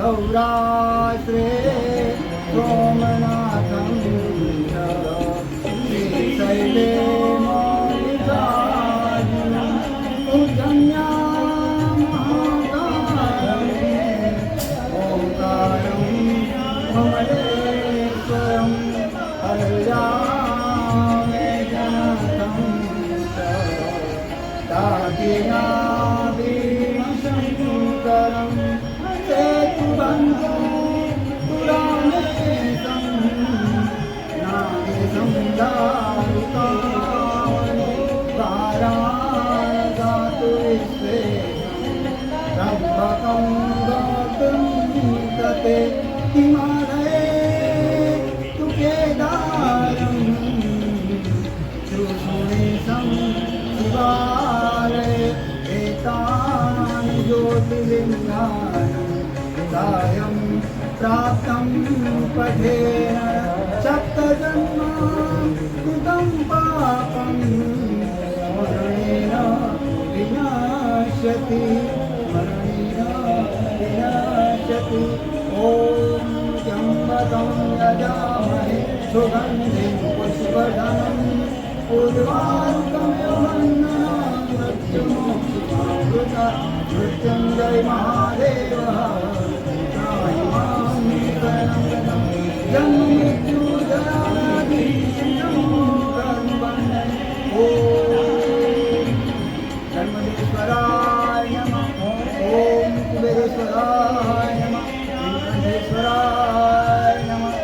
सौराश्रे सोमनाथं श्रीशैले मल्लिकार्जुनं पूजन्यामहाकाले ओंकारं कमलेश्वरं हरिरामेकनाथं दाकिनाभिमशङ्करं सेतुबन्धुं पुराणेशं नागेशं दारुकावने वाराणगातु विश्वेशं त्र्यम्बकं गौतुं तते हिमालये तु केदारं शुश्रूषं शिवालये एतानि ज्योतिर्लिङ्गानि सायं प्राप्तं पठेन सप्तजन्म कृतं पापं स्मरणेन विनाश्यति ॐ त्र्यम्बकं यजामहे सुगन्धिं पुष्पवर्धनं उर्वारुकमिव बन्धनान् मृत्युञ्जय महादेवः जन्ममृत्युजरादि धर्मेश्वराय नमः। ॐ कुबेरेश्वराय नमः। वेंकटेश्वराय नमः।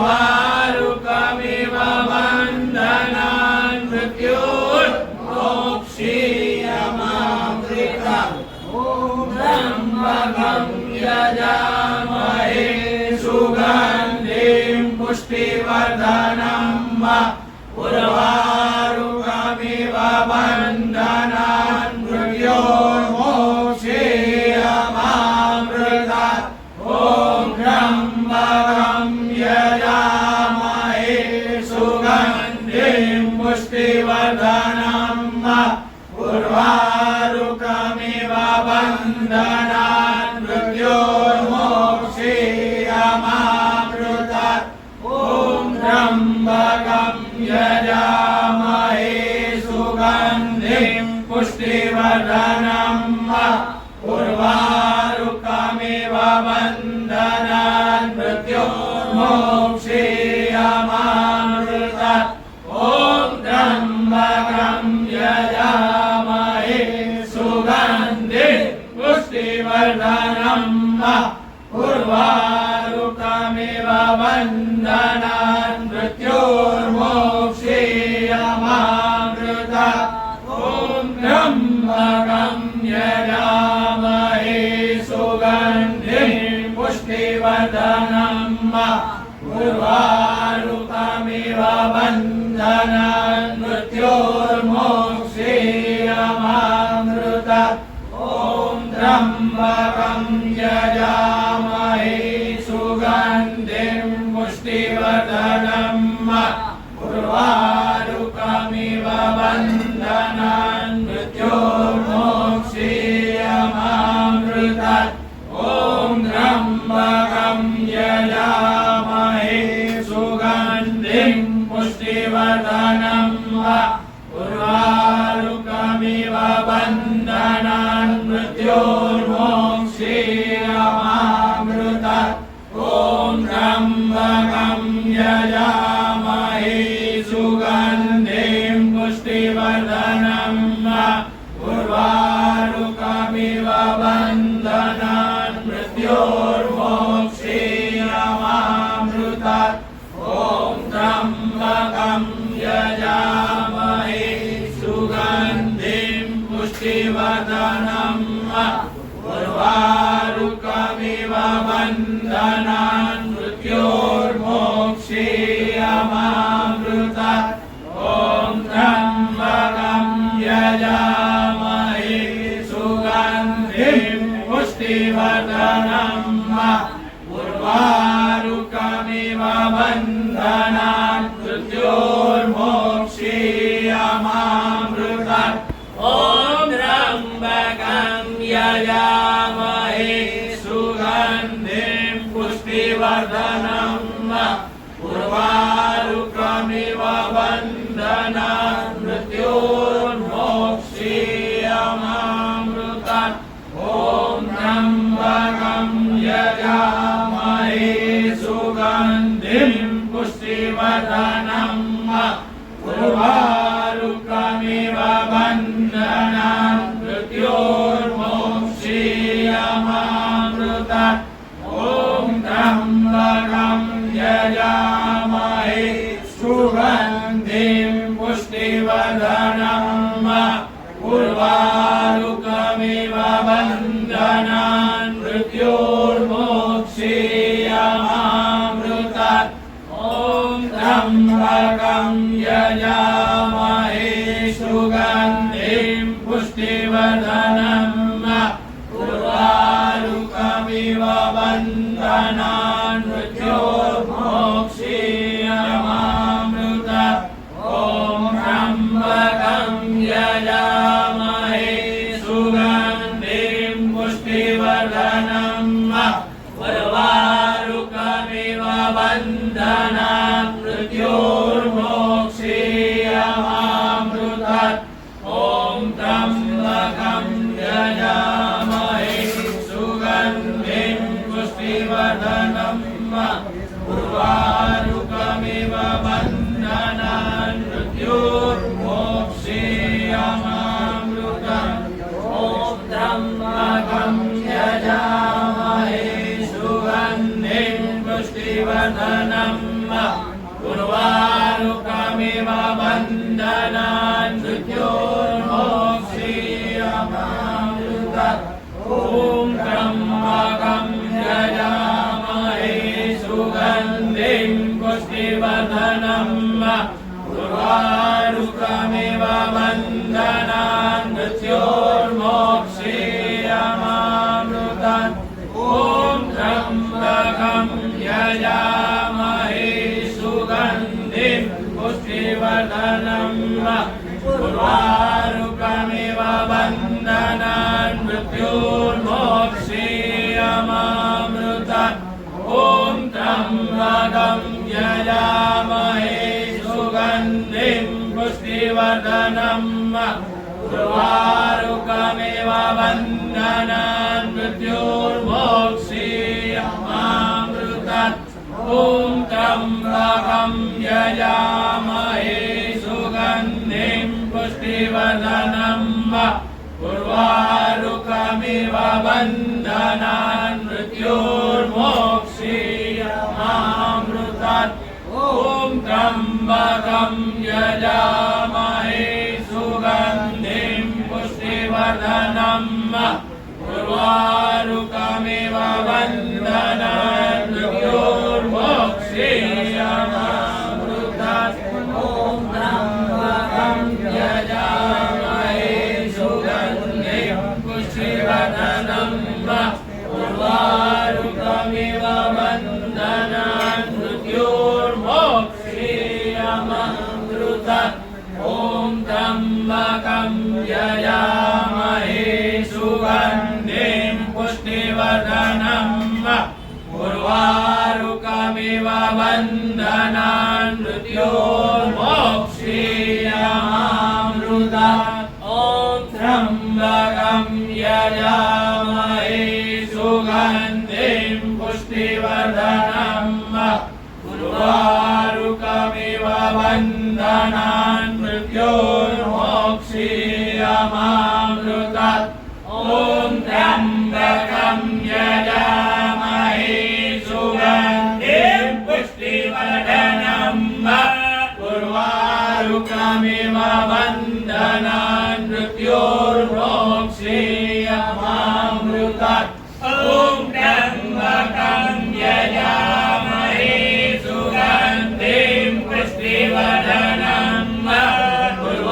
उर्वारुकमिव बन्धनान् मृत्योर्मोक्षीयमामृतम् ॐ त्र्यम्बकं यजामहे सुगन्धिं पुष्टिवर्धनम् उर्वारुकमिव बन्धनान् मृत्योर्मोक्षीयमामृतम् ॐ त्र्यम्बकं यजामहे सुगन्धिं पुष्टिवर्धनम् उर्वारुकमिव बन्धनान् मृत्योर्मोक्षीयमामृतम् ॐ त्र्यम्बकं यजामहे सुगन्धिं पुष्टिवर्धनम् उर्वारुकमिव बन्धनान् मृत्योर्मोक्षीयमामृतम् ॐ त्र्यम्बकं यजामहे सुगन्धिं पुष्टिवर्धनम् उर्वारुकमिव बन्धनान् मृत्योर्मोक्षीयमामृतम् ॐ त्र्यम्बकं यजामहे सुगन्धिं पुष्टिवर्धनम् उर्वारुकमिव बन्धनान् मृत्योर्मोक्षीयमामृतम् ॐ त्र्यम्बकं यजामहे सुगन्धिं पुष्टिवर्धनम् उर्वारुकमिव बन्धनान् मृत्योर्मोक्षीयमामृतम् ॐ त्र्यम्बकं यजामहे सुगन्धिं पुष्टिवर्धनम् उर्वारुकमिव बन्धनान् मृत्योर्मोक्षीयमामृतम् ॐ त्र्यम्बकं यजामहे सुगन्धिं पुष्टिवर्धनम् उर्वारुकमिव बन्धनान् मृत्योर्मोक्षीयमामृतम् ॐ त्र्यम्बकं यजामहे सुगन्धिं पुष्टिवर्धनम् उर्वारुकमिव बन्धनान् मृत्योर्मोक्षीयमामृतम् ॐ त्र्यम्बकं यजामहे सुगन्धिं पुष्टिवर्धनम् उर्वारुकमिव बन्धनान् मृत्योर्मोक्षीयमामृतम् ॐ त्र्यम्बकं यजामहे सुगन्धिं पुष्टिवर्धनम् उर्वारुकमिव बन्धनान् मृत्योर्मोक्षीयमामृतम् ॐ त्र्यम्बकं यजामहे सुगन्धिं पुष्टिवर्धनम् उर्वारुकमिव बन्धनान् मृत्योर्मोक्षीयमामृतम् ॐ त्र्यम्बकं यजामहे सुगन्धिं पुष्टिवर्धनम् उर्वारुकमिव बन्धनान् मृत्योर्मोक्षीयमामृतम् ॐ त्र्यम्बकं यजामहे सुगन्धिं पुष्टिवर्धनम् उर्वारुकमिव बन्धनान् मृत्योर्मोक्षीयमामृतम् ॐ त्र्यम्बकं यजामहे सुगन्धिं पुष्टिवर्धनम् उर्वारुकमिव बन्धनान् मृत्योर्मोक्षीयमामृतम् ॐ त्र्यम्बकं यजामहे सुगन्धिं पुष्टिवर्धनम् उर्वारुकमिव बन्धनान् मृत्योर्मोक्षीयमामृतम् ॐ त्र्यम्बकं यजामहे सुगन्धिं पुष्टिवर्धनम् उर्वारुकमिव बन्धनान् मृत्योर्मोक्षीयमामृतात् ॐ त्र्यम्बकं यजामहे सुगन्धिं पुष्टिवर्धनम् उर्वारुकमिव बन्धनान् मृत्योर्मोक्षीयमामृतात् ॐ त्र्यम्बकं यजामहे सुगन्धिं पुष्टिवर्धनम् उर्वारुकमिव बन्धनान् मृत्योर्मोक्षीयमामृतात् ॐ त्र्यम्बकं यजामहे सुगन्धिं पुष्टिवर्धनम् उर्वारुकमिव बन्धनान् मृत्योर्मोक्षीयमामृतात् ॐ त्र्यम्बकं यजामहे सुगन्धिं पुष्टिवर्धनम् उर्वारुकमिव बन्धनान् मृत्योर्मोक्षीयमामृतात् ॐ त्र्यम्बकं यजामहे सुगन्धिं पुष्टिवर्धनम् उर्वारुकमिव बन्धनान् मृत्योर्मोक्षीयमामृतात् ॐ त्र्यम्बकं यजामहे सुगन्धिं पुष्टिवर्धनम् उर्वारुकमिव बन्धनान् मृत्योर्मोक्षीयमामृतात् ॐ त्र्यम्बकं यजामहे सुगन्धिं पुष्टिवर्धनम् उर्वारुकमिव बन्धनान् मृत्योर्मोक्षीयमामृतात् ॐ त्र्यम्बकं यजामहे सुगन्धिं पुष्टिवर्धनम् उर्वारुकमिव बन्धनान् मृत्योर्मोक्षीयमामृतात् ॐ त्र्यम्बकं यजामहे सुगन्धिं पुष्टिवर्धनम् उर्वारुकमिव बन्धनान् मृत्योर्मोक्षीयमामृतात् ॐ त्र्यम्बकं यजामहे सुगन्धिं पुष्टिवर्धनम्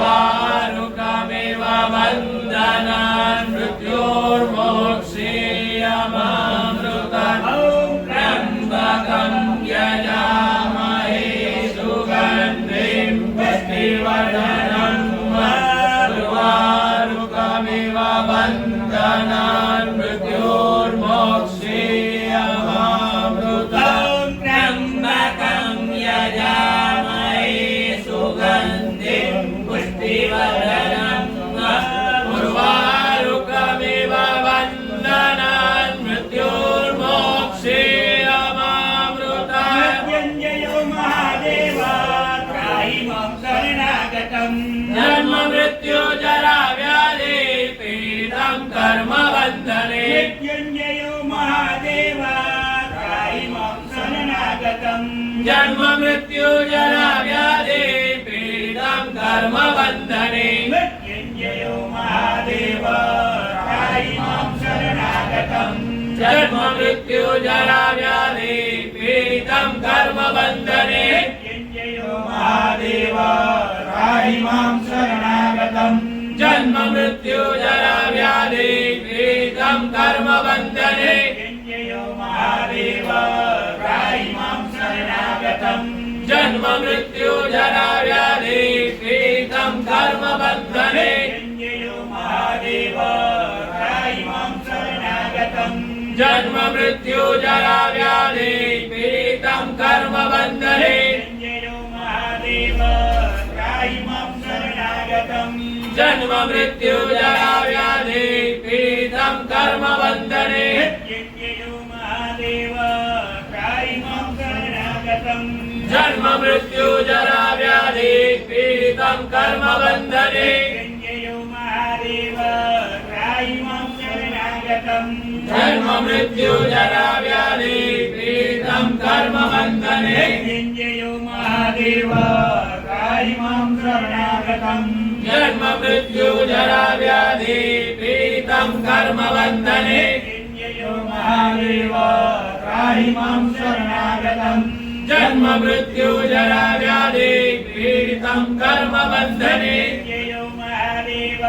उर्वारुकमिव बन्धनान् मृत्योर्मोक्षीयमामृतात् ॐ त्र्यम्बकं यजामहे सुगन्धिं पुष्टिवर्धनम् उर्वारुकमिव बन्धनान् मृत्योर्मोक्षीयमामृतात् त्र्यम्बकं यजामहे सुगन्धिं पुष्टिवर्धनम् उर्वारुकमिव बन्धनान् मृत्योर्मोक्षीयमामृतात् मृत्युञ्जयो महादेव त्राहि मां शरणागतम् जन्म मृत्यु जरा व्याधि पीडितं कर्म बन्धने मृत्युञ्जयो महादेव त्राहि मां शरणागतम् जन्म मृत्यु जरा व्याधि पीडितं कर्म बन्धने मृत्युञ्जयो महादेव त्राहि मां शरणागतम् जन्म मृत्यु जरा व्याधि पीडितं कर्म बन्धने मृत्युञ्जयो महादेव त्राहि मां शरणागतम् जन्म मृत्यु जरा व्याधि पीडितं कर्म बन्धने मृत्युञ्जयो महादेव त्राहि मां शरणागतम् जन्म मृत्यु जरा व्याधि पीडितं कर्म बन्धने मृत्युञ्जयो महादेव त्राहि मां शरणागतम् जन्म मृत्यु जरा व्याधि पीडितं कर्म बन्धने मृत्युञ्जयो महादेव त्राहि मां शरणागतम् जन्म मृत्यु जरा व्याधि पीडितं कर्म बन्धने मृत्युञ्जयो महादेव त्राहि मां शरणागतम् जन्म मृत्यु जरा व्याधि पीडितं कर्म बन्धने मृत्युञ्जयो महादेव त्राहि मां शरणागतम् जन्म मृत्यु जरा व्याधि पीडितं कर्म बंधने मृत्युंजयो महादेव त्राहिमां शरणागतम् जन्म मृत्यु जरा व्याधि पीडितं कर्म बंधने मृत्युंजयो महादेव त्राहिमां शरणागतम् जन्म मृत्यु जरा व्याधि पीडितं कर्म बंधने मृत्युंजयो महादेव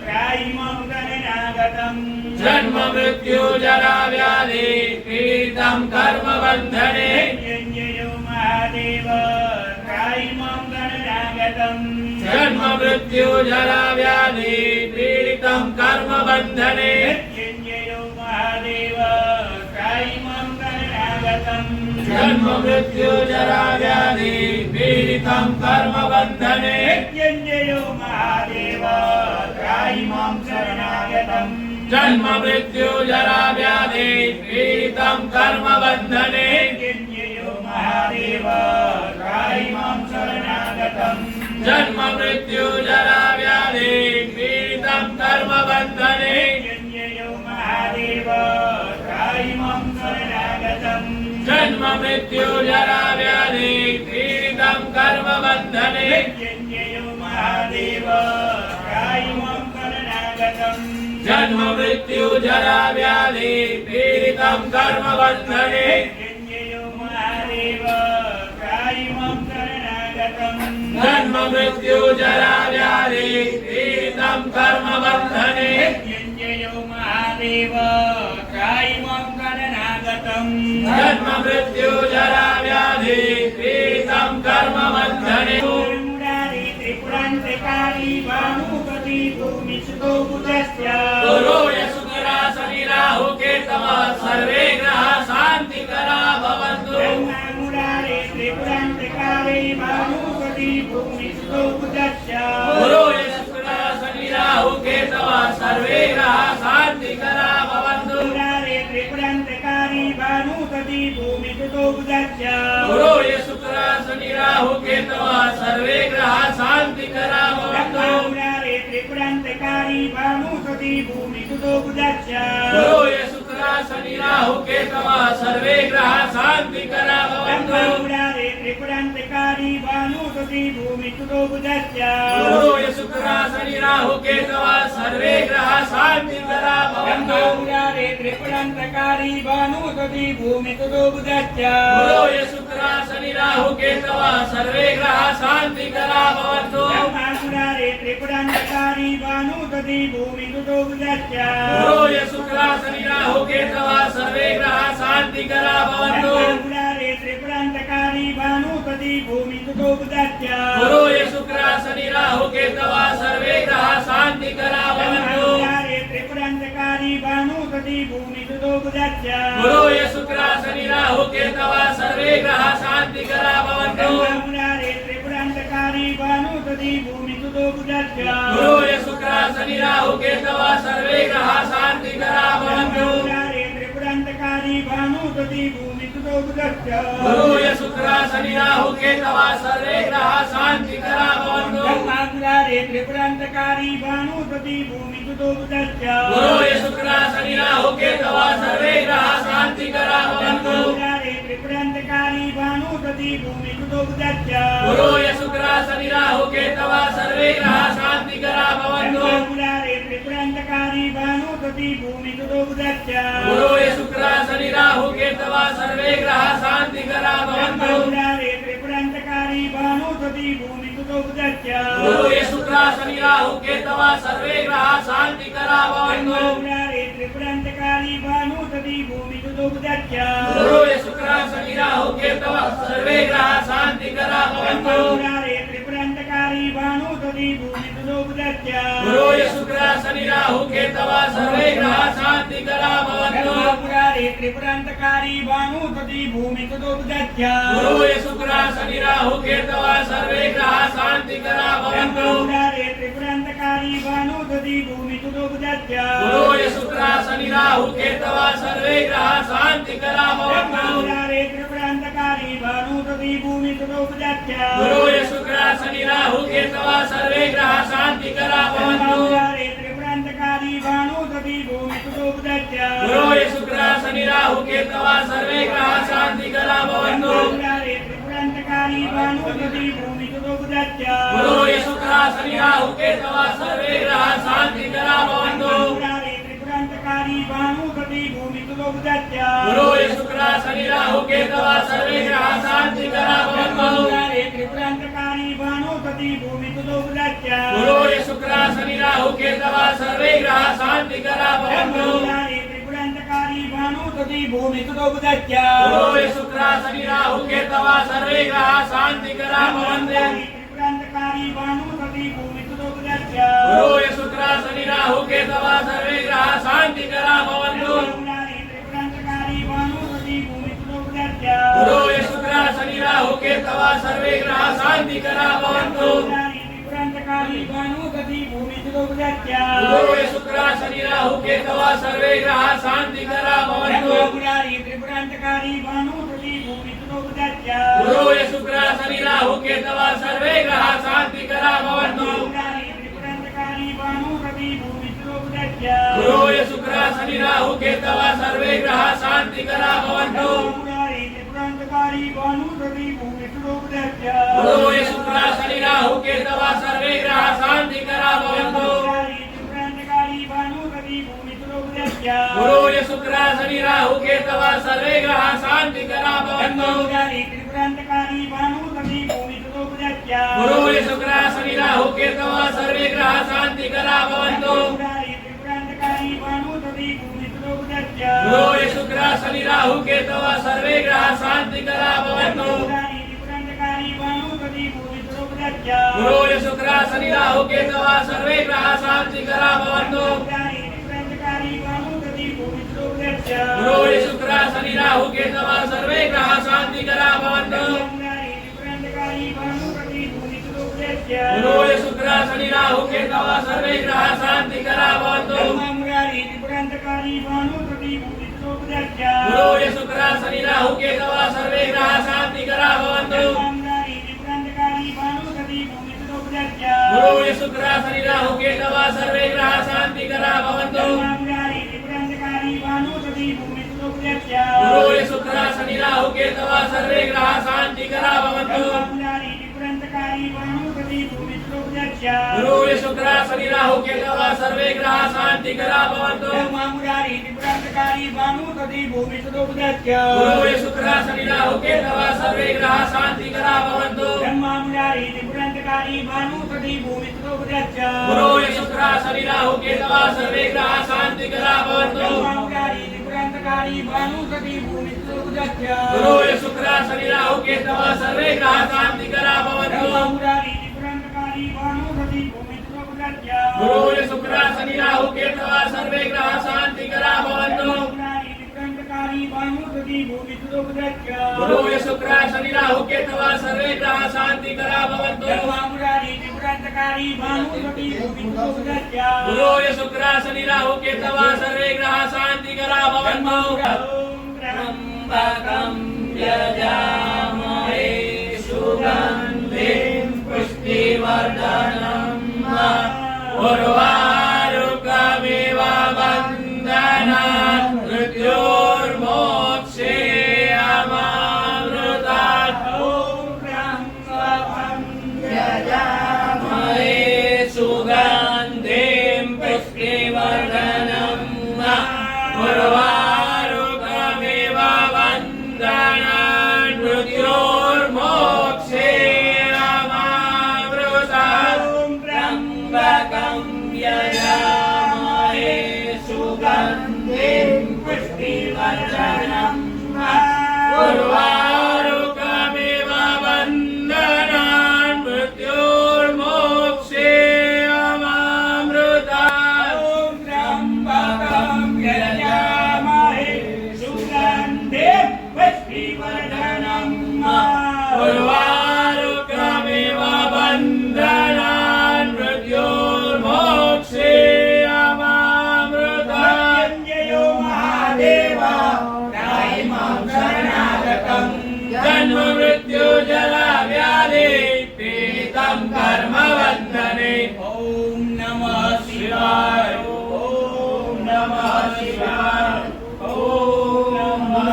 त्राहिमां शरणागतम् जन्म मृत्यु जरा व्याधि पीडितं कर्म बंधने मृत्युंजयो महादेव त्राहिमां शरणागतम् जन्म मृत्यु जरा व्याधि पीडितं कर्म बंधने मृत्युंजयो महादेव त्राहिमां शरणागतम् जन्म मृत्यु जरा व्याधि पीडितं कर्म बंधने मृत्युंजयो महादेव त्राहिमां शरणागतम् जन्म मृत्यु जरा व्याधि पीडितं कर्म बंधने मृत्युंजयो महादेव त्राहिमां शरणागतम् जन्म मृत्यु जरा व्याधि पीडितं कर्म बंधने मृत्युंजयो महादेव त्राहिमां शरणागतम् जन्म मृत्यु जरा व्याधि पीडितं कर्म बंधने मृत्युंजयो महादेव त्राहिमां शरणागतम् जन्म मृत्यु जरा व्याधि पीडितं कर्म बंधने मृत्युंजयो महादेव त्राहिमां शरणागतम् जन्म मृत्यु जरा व्याधि पीडितं कर्म बंधने मृत्युंजयो महादेव त्राहिमां शरणागतम् जन्म मृत्यु जरा व्याधि पीडितं कर्म बंधने मुरारी त्रिपुरांतकारी भानुपति भूमिसुतो बुधस्य गुरु यशुकरा शनि राहु केतवः सर्वे ग्रहाः शान्तिकरा भवन्तु मुरारी त्रिपुरांतकारी भानुपति भूमिसुतो बुधस्य गुरु यशुकरा शनि राहु केतवः सर्वे ग्रहाः शान्तिकरा भवन्तु मुरारी त्रिपुरांतकारी भानुपति भूमिसुतो बुधस्य गुरु यशुकरा शनि राहु केतवः सर्वे ग्रहाः शान्तिकरा भवन्तु मुरारी त्रिपुरांतकारी भानुपति भूमिसुतो बुधस्य गुरु यशुकरा शनि राहु केतवः सर्वे ग्रहाः शान्तिकरा भवन्तु मुरारी त्रिपुरांतकारी भानुपति भूमिसुतो बुधस्य गुरु यशुकरा शनि राहु केतवः सर्वे ग्रहाः शान्तिकरा भवन्तु मुरारी त्रिपुरांतकारी भानुपति भूमिसुतो बुधस्य गुरु यशुकरा शनि राहु केतवः सर्वे ग्रहाः शान्तिकरा भवन्तु मुरारी त्रिपुरांतकारी भानुपति भूमिसुतो बुधस्य गुरु यशुकरा शनि राहु केतवः सर्वे ग्रहाः शान्तिकरा भवन्तु मुरारी त्रिपुरांतकारी भानुपति भूमिसुतो बुधस्य गुरु यशुकरा शनि राहु केतवः सर्वे ग्रहाः शान्तिकरा भवन्तु मुरारी त्रिपुरांतकारी भानुपति भूमिसुतो बुधस्य गुरु यशुकरा शनि राहु केतवः सर्वे ग्रहाः शान्तिकरा भवन्तु मुरारी त्रिपुरांतकारी भानुपति भूमिसुतो बुधस्य गुरु यशुकरा शनि राहु केतवः सर्वे ग्रहाः शान्तिकरा भवन्तु मुरारी त्रिपुरांतकारी भानुपति भूमिसुतो बुधस्य गुरु यशुकरा शनि राहु केतवः सर्वे ग्रहाः शान्तिकरा भवन्तु मुरारी त्रिपुरांतकारी भानुपति भूमिसुतो बुधस्य गुरु यशुकरा शनि राहु केतवः सर्वे ग्रहाः शान्तिकरा भवन्तु मुरारी त्रिपुरांतकारी भानुपति भूमिसुतो बुधस्य गुरु यशुकरा शनि राहु केतवः सर्वे ग्रहाः शान्तिकरा भवन्तु मुरारी त्रिपुरांतकारी भानुपति भूमिसुतो बुधस्य गुरु यशुकरा शनि राहु केतवः सर्वे ग्रहाः शान्तिकरा भवन्तु मुरारी त्रिपुरांतकारी भानुपति भूमिसुतो बुधस्य गुरु यशुकरा शनि राहु केतवः सर्वे ग्रहाः शान्तिकरा भवन्तु मुरारी त्रिपुरांतकारी भानुपति भूमिसुतो बुधस्य गुरु यशुकरा शनि राहु केतवः सर्वे ग्रहाः शान्तिकरा भवन्तु मुरारी त्रिपुरांतकारी भानुपति भूमिसुतो बुधस्य गुरु यशुकरा शनि राहु केतवः सर्वे ग्रहाः शान्तिकरा भवन्तु मुरारी त्रिपुरांतकारी भानुपति भूमिसुतो बुधस्य गुरु यशुकरा शनि राहु केतवः सर्वे ग्रहाः शान्तिकरा भवन्तु मुरारी त्रिपुरांतकारी भानुपति भूमिसुतो बुधस्य गुरु यशुकरा शनि राहु केतवः सर्वे ग्रहाः शान्तिकरा भवन्तु मुरारी त्रिपुरांतकारी भानुपति भूमिसुतो बुधस्य गुरु यशुकरा शनि राहु केतवः सर्वे ग्रहाः शान्तिकरा भवन्तु मुरारी त्रिपुरांतकारी भानुपति भूमिसुतो बुधस्य गुरु यशुकरा शनि राहु केतवा सर्वे ग्रहाः शान्तिकरा भवन्तु मुरारे त्रिपुरान्तकारी भानुपति भूमिसुतोपजाच्च गुरुः शुक्रः शनि राहु केतवा सर्वे ग्रहाः शान्तिकरा भवन्तु मुरारे त्रिपुरान्तकारी भानुपति भूमिसुतोपजाच्च गुरुः शुक्रः शनि राहु केतवा सर्वे ग्रहाः शान्तिकरा भवन्तु मुरारे त्रिपुरान्तकारी भानुपति भूमिसुतोपजाच्च गुरुः शुक्रः शनि राहु केतवा सर्वे ग्रहाः शान्तिकरा भवन्तु मुरारे त्रिपुरान्तकारी भानुपति भूमिसुतोपजाच्च गुरुः शुक्रः शनि राहु केतवा सर्वे ग्रहाः शान्तिकरा भवन्तु त्रिपुरान्तकारी भानुपति भूमिसुतोपजाच्च गुरुः शुक्रः शनि राहु केतवा सर्वे ग्रहाः शान्तिकरा भवन्तु मुरारे त्रिपुरान्तकारी भानुपति भूमिसुतोपजाच्च गुरुः शुक्रः शनि राहु केतवा सर्वे ग्रहाः शान्तिकरा भवन्तु मुरारे त्रिपुरान्तकारी भानुपति भूमिसुतोपजाच्च गुरुः शुक्रः शनि राहु केतवा सर्वे ग्रहाः शान्तिकरा भवन्तु मुरारे त्रिपुरान्तकारी भानुपति भूमिसुतोपजाच्च गुरुः शुक्रः शनि राहु केतवा सर्वे ग्रहाः शान्तिकरा भवन्तु मुरारे त्रिपुरान्तकारी भानुपति भूमिसुतोपजाच्च गुरुः शुक्रः शनि राहु केतवा सर्वे ग्रहाः शान्तिकरा भवन्तु मुरारे त्रिपुरान्तकारी भानुपति भूमिसुतोपजाच्च गुरुः शुक्रः शनि राहु केतवा सर्वे ग्रहाः शान्तिकरा भवन्तु मुरारे त्रिपुरान्तकारी भानुपति भूमिसुतोपजाच्च गुरुः शुक्रः शनि राहु केतवा सर्वे ग्रहाः शान्तिकरा भवन्तु मुरारे त्रिपुरान्तकारी भानुपति भूमिसुतोपजाच्च गुरुः शुक्रः शनि राहु केतवा सर्वे ग्रहाः शान्तिकरा भवन्तु मुरारे त्रिपुरान्तकारी भानुपति भूमिसुतोपजाच्च गुरुः शुक्रः शनि राहु केतवा सर्वे ग्रहाः शान्तिकरा भवन्तु मुरारे त्रिपुरान्तकारी भानुपति भूमिसुतोपजाच्च गुरुः शुक्रः शनि राहु केतवा सर्वे ग्रहाः शान्तिकरा भवन्तु मुरारे त्रिपुरान्तकारी भानुपति भूमिसुतोपजाच्च गुरुः शुक्रः शनि राहु केतवा सर्वे ग्रहाः शान्तिकरा भवन्तु मुरारे त्रिपुरान्तकारी भानुपति भूमिसुतोपजाच्च गुरुः शुक्रः शनि राहु केतवा सर्वे ग्रहाः शान्तिकरा भवन्तु मुरारे त्रिपुरान्तकारी भानुपति भूमिसुतोपजाच्च गुरुः शुक्रः शनि राहु केतवा सर्वे ग्रहाः शान्तिकरा भवन्तु मुरारे त्रिपुरान्तकारी भानुपति भूमिसुतोपजाच्च गुरुः शुक्रः शनि राहु केतवा सर्वे ग्रहाः शान्तिकरा भवन्तु मुरारे त्रिपुरान्तकारी भानुपति भूमिसुतोपजाच्च गुरुः शुक्रः शनि राहु केतवा सर्वे ग्रहाः शान्तिकरा भवन्तु मुरारे त्रिपुरान्तकारी भानुपति भूमिसुतोपजाच्च गुरुः शुक्रः शनि राहु केतवा सर्वे ग्रहाः शान्तिकरा भवन्तु मुरारे त्रिपुरान्तकारी भानुपति भूमिसुतोपजाच्च गुरुः शुक्रः शनि राहु केतवा सर्वे ग्रहाः शान्तिकरा भवन्तु मुरारे त्रिपुरान्तकारी भानुपति भूमिसुतोपजाच्च गुरुः शुक्रः शनि राहु केतवा सर्वे ग्रहाः शान्तिकरा भवन्तु मुरारे त्रिपुरान्तकारी भानुपति भूमिसुतोपजाच्च गुरुः शुक्रः शनि राहु केतवा सर्वे ग्रहाः शान्तिकरा भवन्तु मुरारे त्रिपुरान्तकारी भानुपति भूमिसुतोपजाच्च गुरुः शुक्रः शनि राहु केतवा सर्वे ग्रहाः शान्तिकरा भवन्तु मुरारे त्रिपुरान्तकारी भानुपति भूमिसुतोपजाच्च गुरुः शुक्रः शनि राहु केतवा सर्वे ग्रहाः शान्तिकरा भवन्तु मुरारे त्रिपुरान्तकारी भानुपति भूमिसुतोपजाच्च गुरुः शुक्रः शनि राहु केतवा सर्वे ग्रहाः शान्तिकरा भवन्तु त्र्यम्बकं यजामहे सुगन्धिं पुष्टिवर्धनम् उर्वारुकमिव बन्धनात् मृत्योर्मोक्षे अमामृतात् यजामहे सुगन्धिं पुष्टिवर्धनम् उर्वारुकमिव बन्धनात् मृत्योर्मोक्षे अमामृतात् त्र्यम्बकं यजामहे सुगन्धिं पुष्टिवर्धनम् उर्वारुकमिव बन्धनात् मृत्योर्मोक्षे अमामृतात् त्र्यम्बकं यजामहे सुगन्धिं पुष्टिवर्धनम् उर्वारुकमिव बन्धनात् मृत्योर्मोक्षे अमामृतात् मृत्युञ्जयो महादेव त्रायिमां शरणागतम् जन्म मृत्यु जरा व्याधि पीडितं कर्मबन्धने ॐ नमः शिवाय ॐ नमः शिवाय ॐ नमः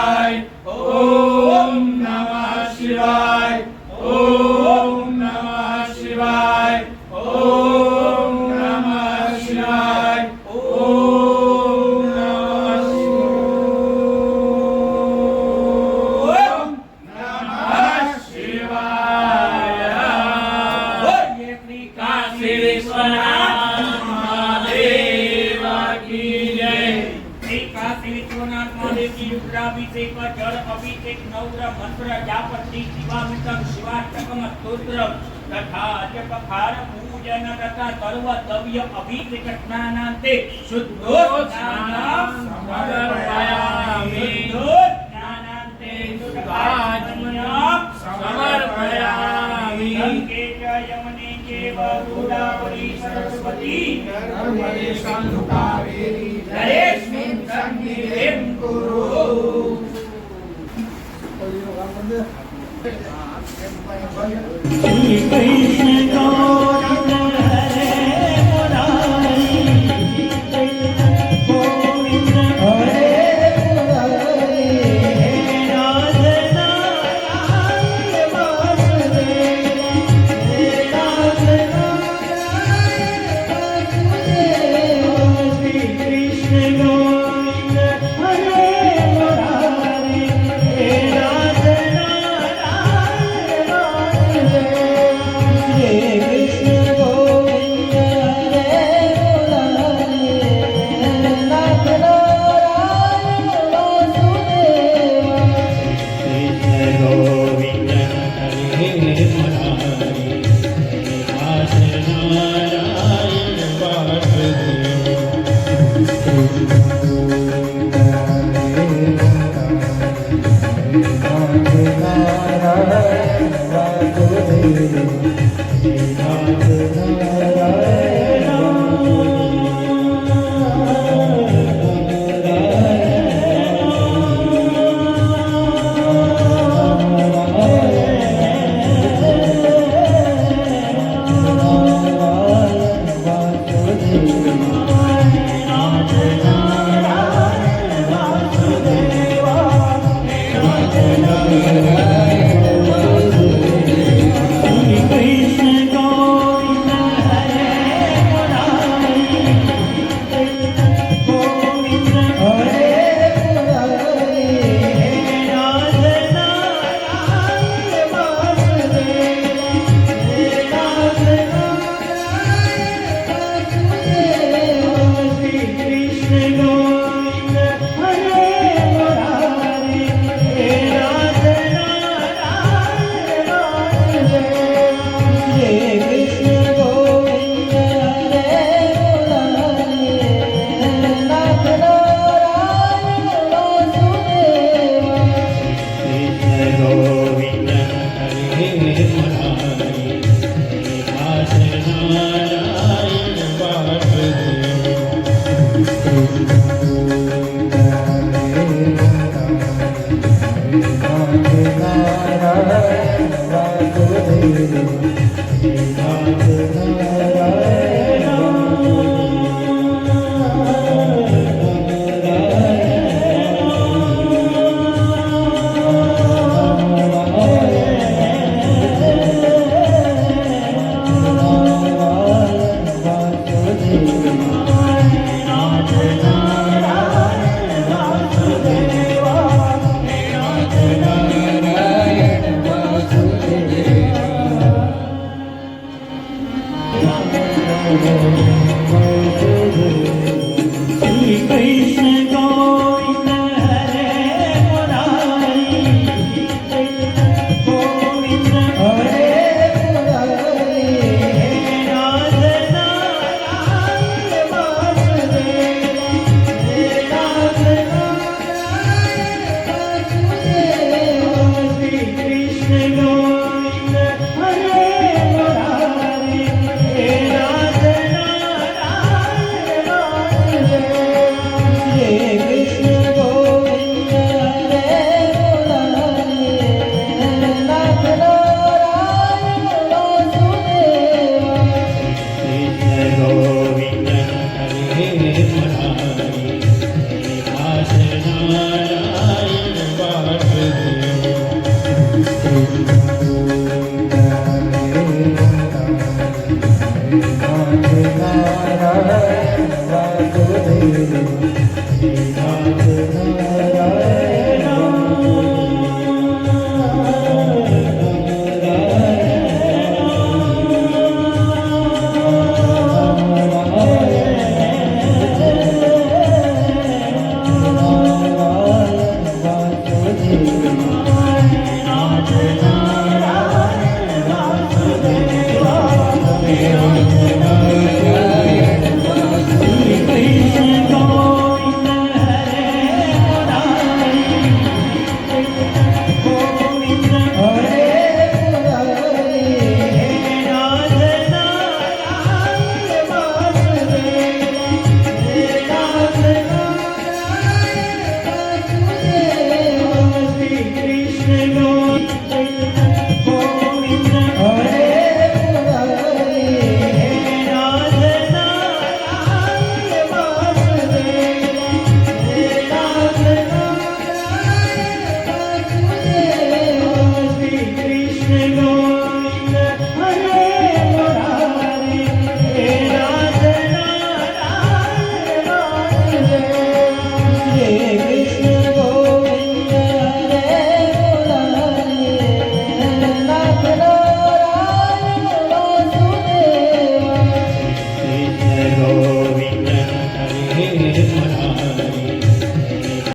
शिवाय ओम नमः शिवाय ओम नमः शिवाय ओम नमः शिवाय ओम नमः शिवाय बोलिए श्री काशी विश्वनाथ महादेव की जय। श्री काशी विश्वनाथ महादेव की रुद्राभिषेक जल अभिषेक नवग्रह मंत्र जापति शिवामित्रम शिवाष्टकम स्तोत्र तथा जपखार पूजन तथा सर्व द्रव्य अभिषेक स्नानान्ते शुद्धोस्नानं समर्पयामि। शुद्धोस्नानान्ते शुद्धाचमनीयं समर्पयामि। गंगे च यमुने चैव गोदावरी सरस्वती नर्मदे सिन्धु कावेरी जलेऽस्मिन् सन्निधिं कुरु। और ये काम बंद है। श्री कृष्ण